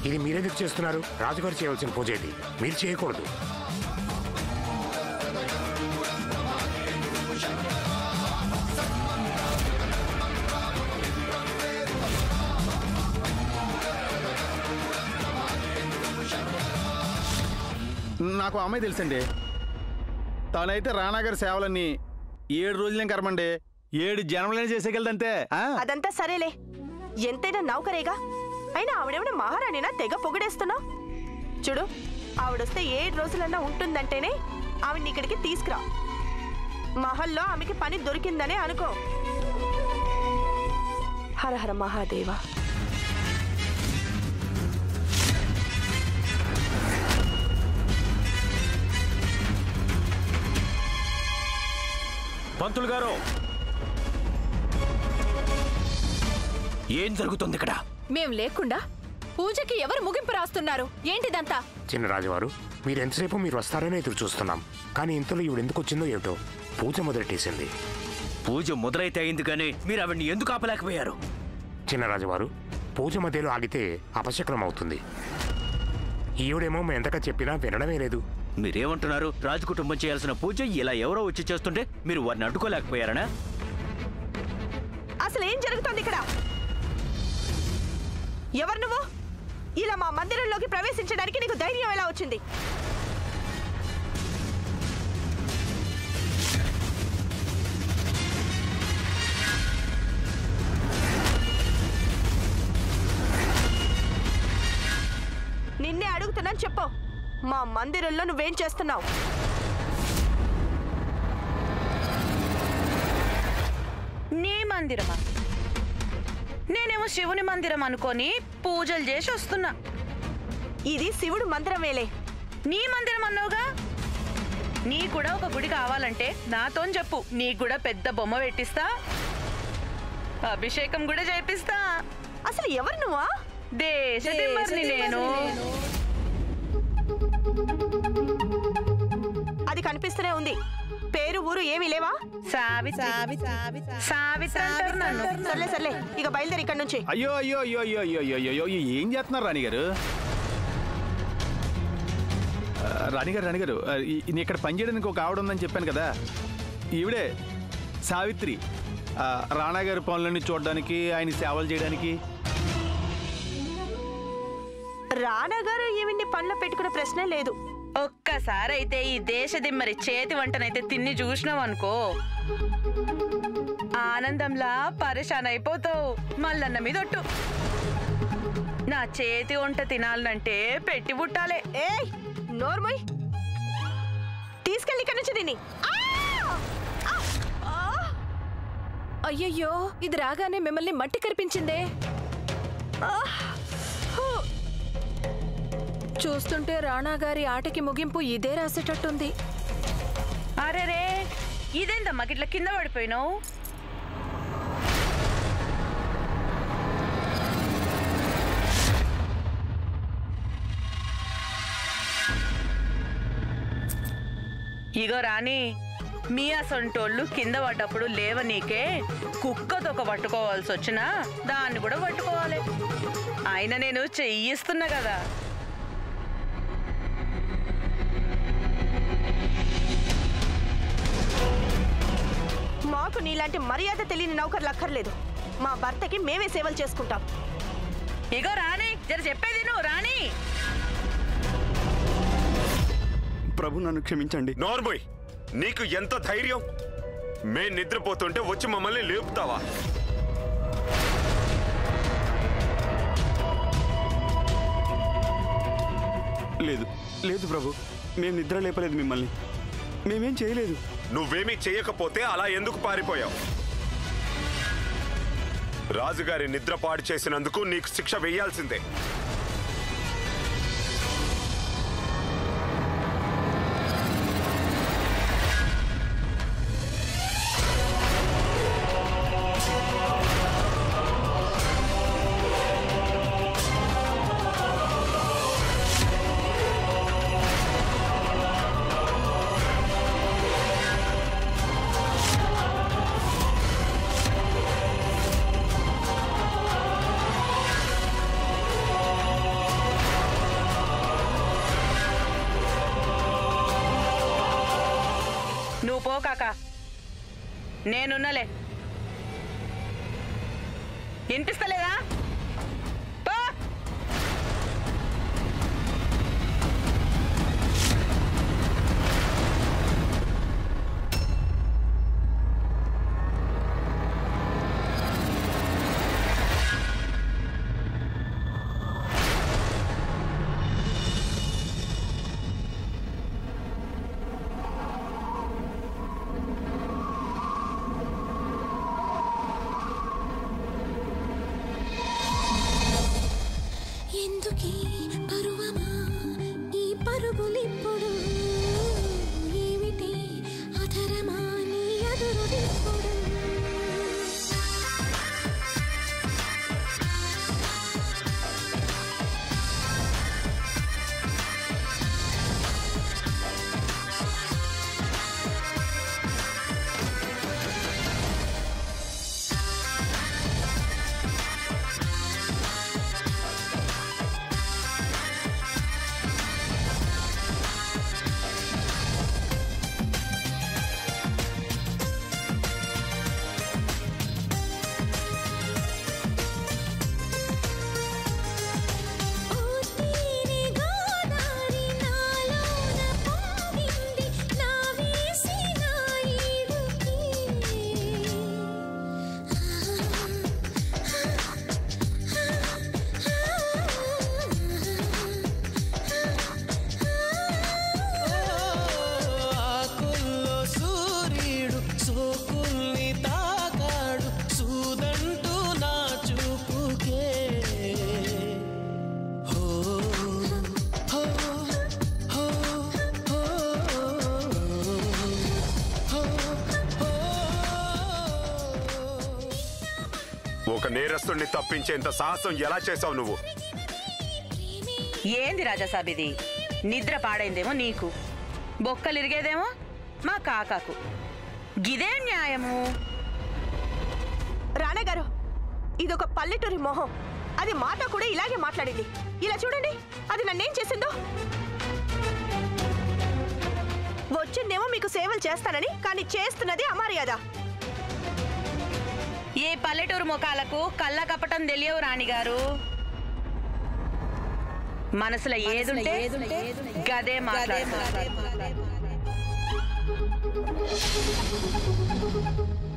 ఇది మీరెందుకు చేస్తున్నారు? రాజుగారు చేయవలసిన పూజ ఇది, మీరు చేయకూడదు. నాకు అమ్మాయి తెలుసండి. తనైతే రాణాగారి సేవలన్నీ 7 రోజులేం కరమండి, 7 జన్మలనే చేసేయగలదంతే. అదంతా సరేలే, ఎంతైనా నౌకరేగా. అయినా ఆవిడేమైనా మహారాణినా తెగ పొగిడేస్తున్నావు. చూడు, ఆవిడొస్తే 7 రోజులన్నా ఉంటుందంటేనే ఆవిడ్ని ఇక్కడికి తీసుకురా. మహల్లో ఆమెకి పని దొరికిందనే అనుకో. హరహర మహాదేవ. పంతులు గారు, ఏం జరుగుతుంది ఇక్కడ? మేం లేకుండా పూజకి ఎవరు ముగింపు రాస్తున్నారు? ఏంటిదంతా? చిన్న రాజువారు, మీరు ఎంతసేపు మీరు వస్తారనే ఎదురు చూస్తున్నాం. కానీ ఇంతలో ఈవిడ ఎందుకు వచ్చిందో ఏమిటో. పూజ మొదలెట్టేసింది. పూజ మొదలైతే అయింది కానీ మీరు ఆవిడ్ని ఎందుకు ఆపలేకపోయారు? చిన్న రాజువారు, పూజ మధ్యలో ఆగితే అపశకునం అవుతుంది. ఈవిడేమో మేము ఎంతగా చెప్పినా వినడమే లేదు. మీరేమంటున్నారు? రాజకుటుంబం చేయాల్సిన పూజ ఇలా ఎవరో వచ్చి చేస్తుంటే మీరు వారిని అడ్డుకోలేకపోయారనా? అసలు ఏం జరుగుతోంది ఇక్కడ? ఎవరు నువ్వు? ఇలా మా మందిరంలోకి ప్రవేశించడానికి నీకు ధైర్యం ఎలా వచ్చింది? నిన్నే అడుగుతున్నాను, చెప్పు. మా మందిరంలో నువ్వేం చేస్తున్నావు? నీ మందిరమా? నేనేమో శివుని మందిరం అనుకొని పూజలు చేసి వస్తున్నా. ఇది శివుడు మందిరమేలే. నీ మందిరం అన్నావుగా. నీ కూడా ఒక గుడి కావాలంటే నాతో చెప్పు. నీ కూడా పెద్ద బొమ్మ పెట్టిస్తా, అభిషేకం కూడా చేపిస్తా. అసలు ఎవరు నువ్వా? దేశదిమ్మర్ని నేను. అది కనిపిస్తూనే ఉంది. పేరు ఊరు ఏమీ లేవా? సావిత్రి అంటారు నన్ను. సర్లే సర్లే, ఇక బయలుదేరి ఇక్కడ నుంచి. అయ్యో అయ్యో అయ్యో అయ్యో అయ్యో అయ్యో, ఏం చేస్తున్నారు రాణిగారు? రాణిగారు, ఇక్కడ పనిచేయడానికి ఒక ఆవిడ ఉందని చెప్పాను కదా, ఈవిడే సావిత్రి. రాణాగారి పనులన్నీ చూడడానికి, ఆయన సేవలు చేయడానికి. రాణాగారు ఈవిడ్ని పనిలో పెట్టుకునే ప్రశ్నే లేదు. ఒక్కసారి అయితే ఈ దేశదిమ్మరి చేతి వంటనైతే తిని చూసినావు అనుకో, ఆనందంలా పరేషాన్ అయిపోతావు. మల్లన్న మీదొట్టు. నా చేతి వంట తినాలంటే పెట్టి పుట్టాలే. ఏ నోర్మోయ్, తీసుకెళ్ళి ఇక్కడ నుంచి తిని. అయ్యయ్యో, ఇది రాగానే మిమ్మల్ని మట్టి కరిపించిందే. చూస్తుంటే రాణాగారి ఆటకి ముగింపు ఇదే రాసేటట్టుంది. అరే రే, ఇదేందమ్మా గిట్ల కింద పడిపోయినావు? ఇగో రాణి, మీ అసొంటోళ్ళు కింద పడ్డప్పుడు లేవ నీకే కుక్కతో ఒక పట్టుకోవాల్సి వచ్చినా దాన్ని కూడా పట్టుకోవాలి. అయినా నేను చెయ్యిస్తున్నా కదా. మాకు నీలాంటి మర్యాద తెలియని నౌకర్లు అక్కర్లేదు. మా భర్తకి మేమే సేవలు చేసుకుంటాం. ఇగో రాణి, జర చెప్పేది నువ్వు. రాణి, ప్రభు నన్ను క్షమించండి. నార్మోయ్, నీకు ఎంత ధైర్యం? మేం నిద్రపోతుంటే వచ్చి మమ్మల్ని లేపుతావా? లేదు లేదు ప్రభు, మేము నిద్ర లేపలేదు మిమ్మల్ని. మేమేం చేయలేదు. నువ్వేమీ చేయకపోతే అలా ఎందుకు పారిపోయావు? రాజుగారి నిద్ర పాడు చేసినందుకు నీకు శిక్ష వేయాల్సిందే. పో కాకా, నేనున్నలే. వినిపిస్తలేదా? పో. ఎందుకీ పరువమా ఈ పరుగులిప్పుడు, ఏమిటి అధరమా నీ అదురుడిప్పుడు. ఒక నేరస్తుడిని తప్పించేంత సాహసం ఎలా చేసావు నువ్వు? ఏంది రాజాసాబ్ ఇది? నిద్ర పాడైందేమో నీకు, బొక్కలిరిగేదేమో మా కాకాకు. గిదే న్యాయము? రాణగారు, ఇదొక పల్లెటూరి మొహం. అది మాతో కూడా ఇలాగే మాట్లాడింది. ఇలా చూడండి, అది నన్నేం చేసిందో. వచ్చిందేమో మీకు సేవలు చేస్తానని, కానీ చేస్తున్నది అమర్యాద. ఈ పల్లెటూరు ముఖాలకు కళ్ళ కపటం తెలియవు రాణిగారు. మనసులో ఏదుంటే గదే మాట్లాడతారు.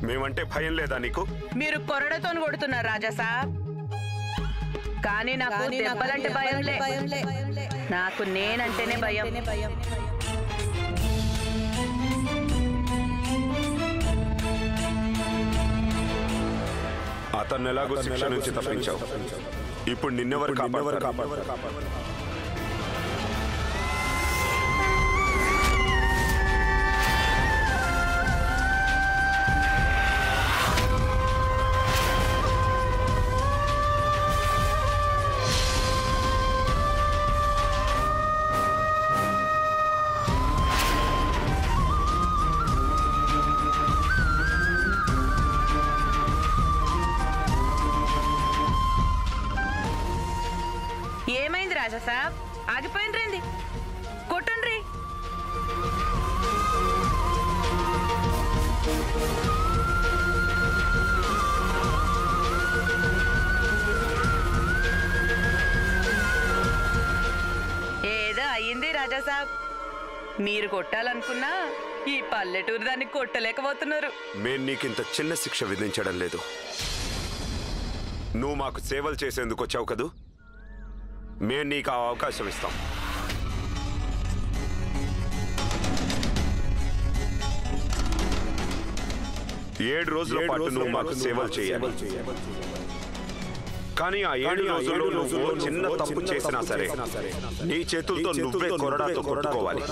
మేమంటే భయం లేదా నీకు? మీరు కొరడతో కొడుతున్నారు రాజాసాబ్, కానీ నాకు దెబ్బలంటే భయంలే. నాకు నేనంటేనే భయం. అతన్ని ఎలాగో శిక్ష నుంచి తప్పించావు, ఇప్పుడు నిన్నెవరు కాపాడతారు? ఏమైంది రాజాసాబ్? ఆగిపోయిండ్రేంది? కొట్టుండ్రి. ఏదో అయ్యింది రాజాసాబ్. మీరు కొట్టాలనుకున్నా ఈ పల్లెటూరు దాన్ని కొట్టలేకపోతున్నారు. మేం నీకింత చిన్న శిక్ష విధించడం లేదు. నువ్వు మాకు సేవలు చేసేందుకు వచ్చావు కదూ, మేము నీకు ఆ అవకాశం ఇస్తాం. ఏడు రోజుల పాటు నువ్వు మాకు సేవలు చేయాలి. కానీ ఆ 7 రోజుల్లో నువ్వు చిన్న తప్పు చేసినా సరే నీ చేతులతో నువ్వే కొరడాతో కొట్టుకోవాలి.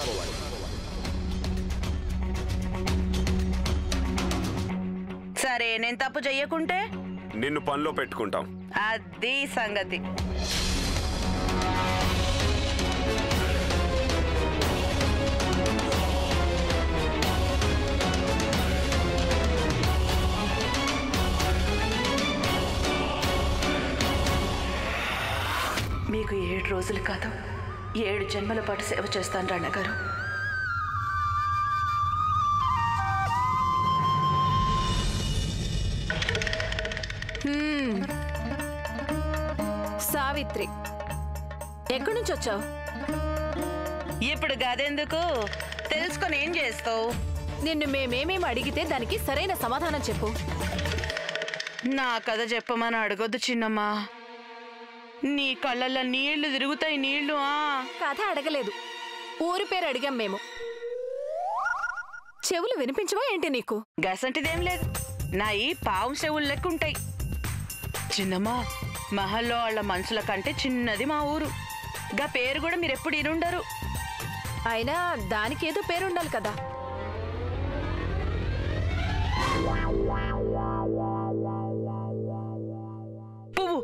సరే, నేను తప్పు చెయ్యకుంటే నిన్ను పనిలో పెట్టుకుంటాం. అది సంగతి. మీకు 7 రోజులు కాదు, 7 జన్మల పాటు సేవ చేస్తాను రాణగారు. సావిత్రి. ఎక్కడి నుంచి వచ్చావు? ఇప్పుడు గదెందుకు, తెలుసుకొని ఏం చేస్తావు? నిన్ను మేమేమేమి అడిగితే దానికి సరైన సమాధానం చెప్పు. నా కథ చెప్పమని అడగొద్దు చిన్నమ్మా. నీ కళ్ళల్లో నీళ్లు తిరుగుతాయి, నీళ్లు. కథ అడగలేదు, ఊరి పేరు అడిగాం మేము. చెవులు వినిపించవా ఏంటి నీకు? గసంటిదేం లేదు, నాయి పావు చెవులు లెక్కుంటాయి. చిన్నమ్మా, మహల్లో వాళ్ళ మనుషుల కంటే చిన్నది మా ఊరు. గా పేరు కూడా మీరెప్పుడు ఇనుండరు. అయినా దానికేదో పేరుండాలి కదా. పువ్వు,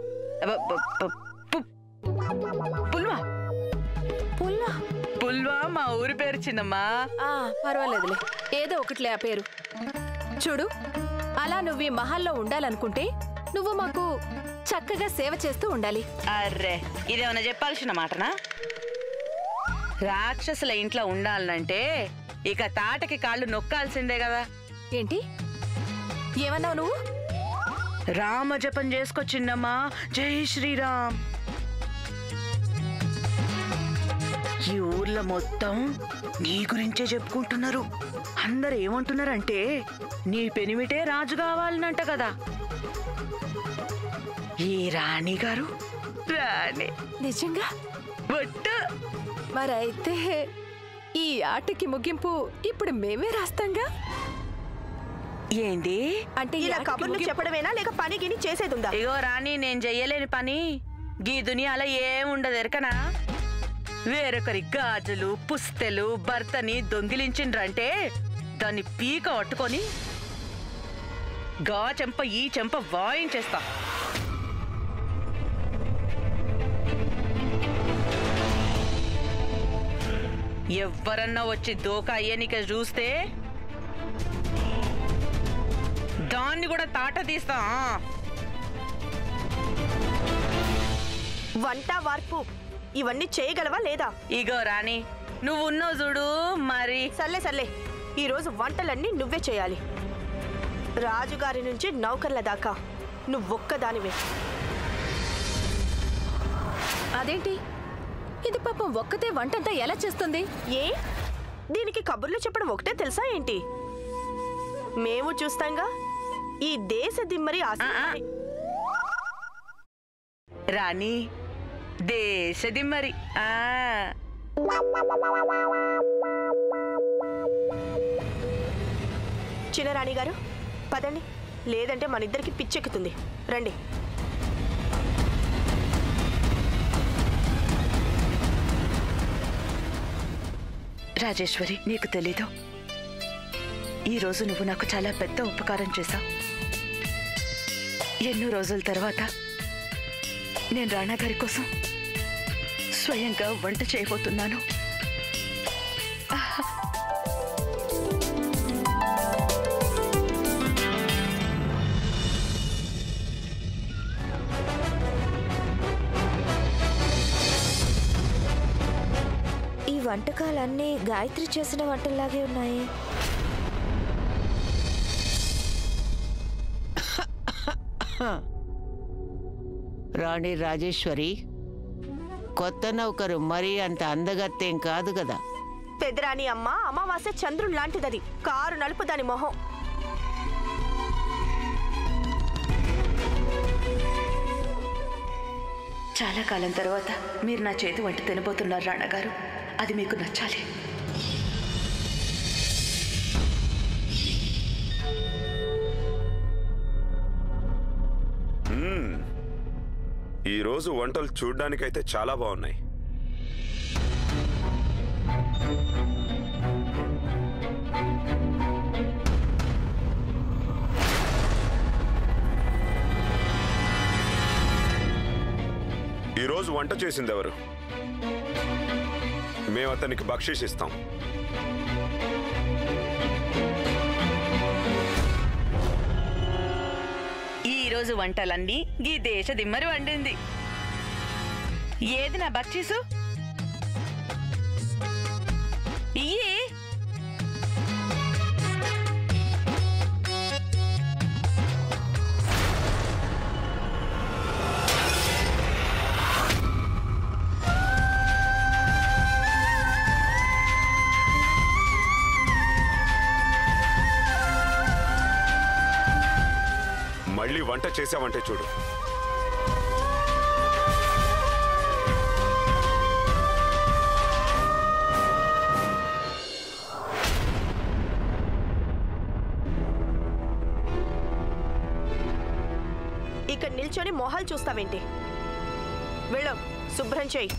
పుల్వా. పుల్లా? పుల్వా మా ఊరి పేరు చిన్నమ్మా. పర్వాలేదులే, ఏదో ఒకటిలే ఆ పేరు. చూడు, అలా నువ్వు ఈ మహల్లో ఉండాలనుకుంటే నువ్వు మాకు చక్కగా సేవ చేస్తూ ఉండాలి. అర్రే, ఇదేమన్నా చెప్పాల్సిన మాటనా? రాక్షసుల ఇంట్లో ఉండాలంటే ఇక తాటకి కాళ్ళు నొక్కాల్సిందే కదా. ఏంటి ఏమన్నావు నువ్వు? రామ జపం చేసుకో చిన్నమ్మా. జై శ్రీరామ్. ఈ ఊర్లో మొత్తం నీ గురించే చెప్పుకుంటున్నారు. అందరు ఏమంటున్నారంటే నీ పెనిమిటే రాజు కావాలనంట కదా. ఈ రాణి గారు రాణి. నిజంగా? బొట్టు. మరైతే ఈ ఆటకి ముగింపు ఇప్పుడు మేమే రాస్తాంగా. ఏంది అంటే ఇలా కబుర్లు చెప్పడమేనా, లేక పని గిని చేసేదుందా? ఇగో రాణి, నేను చెయ్యలేని పని గీ దునియాలో ఏముండదు ఎరకనా? వేరొకరి గాజులు పుస్తెలు భర్తని దొంగిలించిండ్రంటే దాన్ని పీక పట్టుకొని గా చెంప ఈ చెంప వాయించేస్తా. ఎవ్వరన్నా వచ్చి దోకా అయ్యనిక చూస్తే దాన్ని కూడా తాట తీస్తా. వంట వార్పు ఇవన్నీ చేయగలవా లేదా? ఇగో రాణి, నువ్వు ఉన్నావు చూడు మరి. సర్లే, ఈరోజు వంటలన్నీ నువ్వే చేయాలి. రాజుగారి నుంచి నౌకర్ల దాకా నువ్వొక్కదానివే. అదేంటి, ఇది పాపం ఒక్కతే వంటంతా ఎలా చేస్తుంది? దీనికి కబుర్లు చెప్పడం ఒకటే తెలుసా ఏంటి? మేము చూస్తాంగా ఈ దేశ దిమ్మరి రాణి, దేశ దిమ్మరి. చిన్నరాణి గారు పదండి, లేదంటే మన ఇద్దరికి పిచ్చెక్కుతుంది. రండి. రాజేశ్వరి, నీకు తెలీదు, ఈరోజు నువ్వు నాకు చాలా పెద్ద ఉపకారం చేశావు. ఎన్నో రోజుల తర్వాత నేను రాణా గారి కోసం స్వయంగా వంట చేయబోతున్నాను. ఈ వంటకాలన్నీ గాయత్రి చేసిన వంటల్లాగే ఉన్నాయి. రాణి రాజేశ్వరి, కొత్త నౌకరు మరీ అంత అందగత్తేం కాదు కదా. పెదరాణి అమ్మ అమావాస్య చంద్రుడు లాంటిదది. కారు నలుపు దాని మొహం. చాలా కాలం తర్వాత మీరు నా చేతి వంట తినబోతున్నారు రాణా గారు. అది మీకు నచ్చాలి. ఈరోజు వంటలు చూడ్డానికైతే చాలా బాగున్నాయి. ఈరోజు వంట చేసింది ఎవరు? మేము అతనికి బక్షీష్ ఇస్తాం. ఈరోజు వంటలన్నీ గీ దేశ దిమ్మరి వండింది. ఏది నా బక్షీసు? ఇయ్యి. వంట చేసావంటే చూడు. ఇక్కడ నిల్చొని మొహాలు చూస్తావేంటి? వెళ్ళు, శుభ్రం చేయి.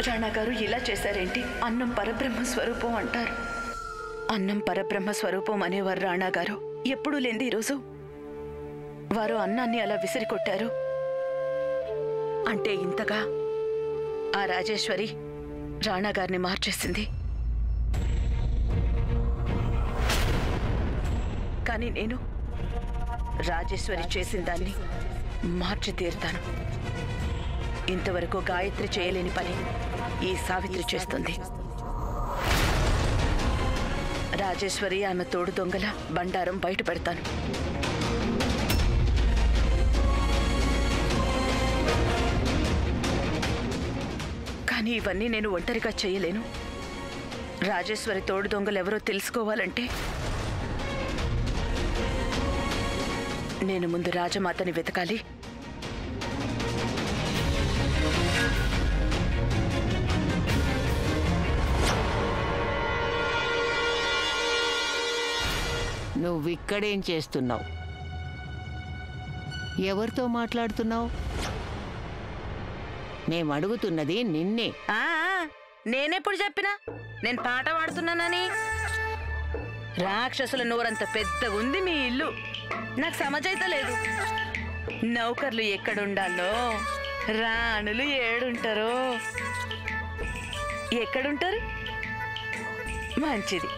రాణా గారు ఇలా చేశారేంటి? అన్నం పరబ్రహ్మ స్వరూపం అంటారు. అన్నం పరబ్రహ్మ స్వరూపం అనేవారు రాణా గారు. ఎప్పుడూ లేంది ఈరోజు వారు అన్నాన్ని అలా విసిరికొట్టారు. అంటే ఇంతగా ఆ రాజేశ్వరి రాణా గారిని మార్చేసింది. కానీ నేను రాజేశ్వరి చేసిన దాన్ని మార్చి తీరుతాను. ఇంతవరకు గాయత్రి చేయలేని పని ఈ సావిత్రి చేస్తుంది. రాజేశ్వరి ఆమె తోడు దొంగల బండారం బయట పెడతాను. కానీ ఇవన్నీ నేను ఒంటరిగా చేయలేను. రాజేశ్వరి తోడు దొంగలెవరో తెలుసుకోవాలంటే నేను ముందు రాజమాతని వెతకాలి. నువ్విక్కడేం చేస్తున్నావు? ఎవరితో మాట్లాడుతున్నావు? మేము అడుగుతున్నది నిన్నే. నేనెప్పుడు చెప్పినా నేను పాట పాడుతున్నానని? రాక్షసుల నోరంత పెద్ద ఉంది మీ ఇల్లు. నాకు సమజైతే లేదు. నౌకర్లు ఎక్కడుండాలో, రాణులు ఏడుంటారో. ఎక్కడుంటారు? మంచిది.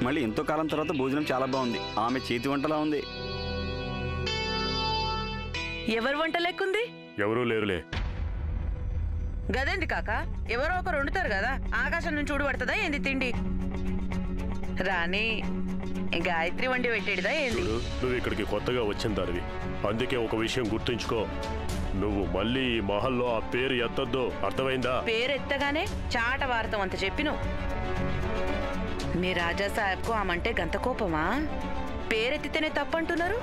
మళ్ళీ ఎంతో కాలం తర్వాత భోజనం చాలా బాగుంది. ఆమె చేతి వంటలా ఉంది. ఎవరు వంట లెక్కుంది? ఎవరూ లేరులే. గదేంది కాక, ఎవరో ఒకరు వండుతారు కదా. ఆకాశం నుంచి ఊడిపడుతుందా ఏంది తిండి? రాణి గాయత్రి వండి పెట్టేడిదా ఏంది? నువ్వు ఇక్కడికి కొత్తగా వచ్చిన దానివి, అందుకే ఒక విషయం గుర్తుంచుకో. నువ్వు మళ్ళీ ఈ మహల్లో ఆ పేరు ఎత్తద్దు, అర్థమైందా? పేరు ఎత్తగానే చాట వార్తం అంత చెప్పిను. మీ రాజా సాహెబ్కు ఆమంటే గంత కోపమా? పేరెత్తితేనే తప్పంటున్నారు.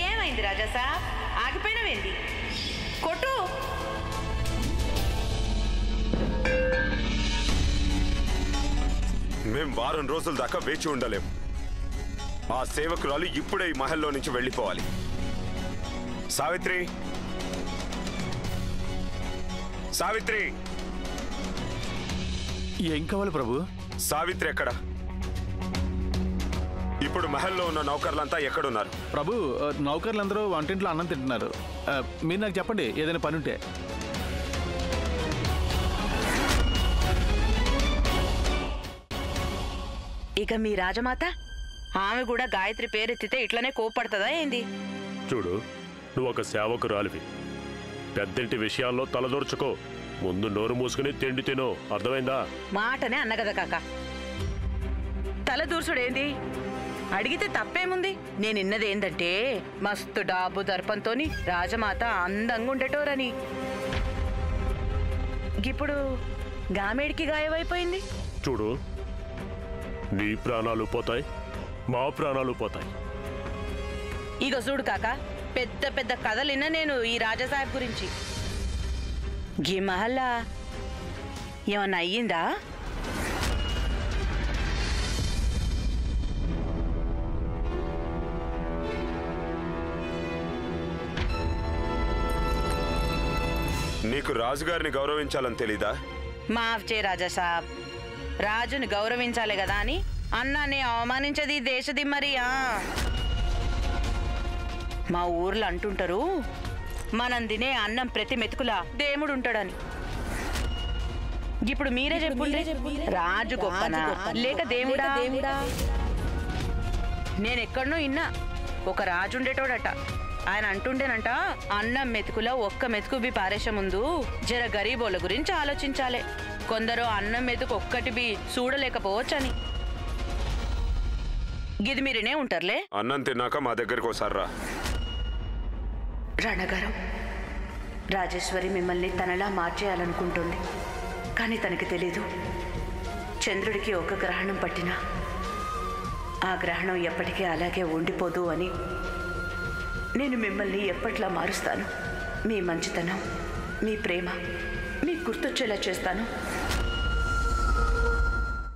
ఏమైంది రాజా సాహెబ్? ఆగిపోయినవేంది? కొట్టు. మేం వారం రోజుల దాకా వేచి ఉండలేం. ఆ సేవకురాలు ఇప్పుడే ఈ మహల్లో నుంచి వెళ్ళిపోవాలి. సావిత్రి, సావిత్రి! ఏం కావాలి ప్రభు? సావిత్రి ఎక్కడ? ఇప్పుడు మహల్లో ఉన్న నౌకర్లంతా ఎక్కడున్నారు? ప్రభు, నౌకర్లందరూ వంటింట్లో అన్నం తింటున్నారు. మీరు నాకు చెప్పండి, ఏదైనా పని ఉంటే. ఇక మీ రాజమాత ఆమె కూడా గాయత్రి పేరెత్తితే ఇట్లనే కోప్పడుతుందా ఏంది? చూడు, నువ్వు ఒక సేవకురాలివి. పెద్దంటి విషయాల్లో తలదూర్చుకో. ముందు నోరు మూసుకుని తిండి తిను, అర్థమైందా? మాటనే అన్నగదా కాక. తల దూర్చుడేంది? అడిగితే తప్పేముంది? నేనిన్నది ఏందంటే మస్తు డాబు దర్పంతోని రాజమాత అందంగా ఉండేటోరని. ఇప్పుడు గామేడికి గాయమైపోయింది. చూడు, నీ ప్రాణాలు పోతాయి, మా ప్రాణాలు పోతాయి. ఇక చూడు కాక, పెద్ద పెద్ద కథలిన్నా నేను ఈ రాజాసాహెబ్ గురించి. గీ మహల్లా ఏమన్నా అయ్యిందా? నీకు రాజుగారిని గౌరవించాలని తెలీదా? మాఫ్ చే రాజా సాబ్, రాజుని గౌరవించాలి కదా అని అన్నాన్ని అవమానించది దేశది మరి. మా ఊర్లో అంటుంటారు, మనం తినే అన్నం ప్రతి మెతుకులా దేవుడు ఉంటాడని. ఇప్పుడు మీరే చెప్పుండ్రి, రాజు గొప్పనా లేక దేవుడా? నేనెక్కడనో ఇన్నా, ఒక రాజు ఉండేటోడట. ఆయన అంటుండేనంట, అన్నం మెతుకులో ఒక్క మెతుకు బి పారేసే ముందు జర గరీబోళ్ళ గురించి ఆలోచించాలి. కొందరు అన్నం మెతుకు ఒక్కటి బి చూడలేకపోవచ్చని. గిది మీరినే ఉంటారులే. అన్నం తిన్నాక మా దగ్గరికి ఒకసారి రా. రాణగారు, రాజేశ్వరి మిమ్మల్ని తనలా మార్చేయాలనుకుంటుంది. కానీ తనకి తెలీదు, చంద్రుడికి ఒక గ్రహణం పట్టినా ఆ గ్రహణం ఎప్పటికీ అలాగే ఉండిపోదు అని. నేను మిమ్మల్ని ఎప్పట్లా మారుస్తాను. మీ మంచితనం, మీ ప్రేమ మీకు గుర్తొచ్చేలా చేస్తాను.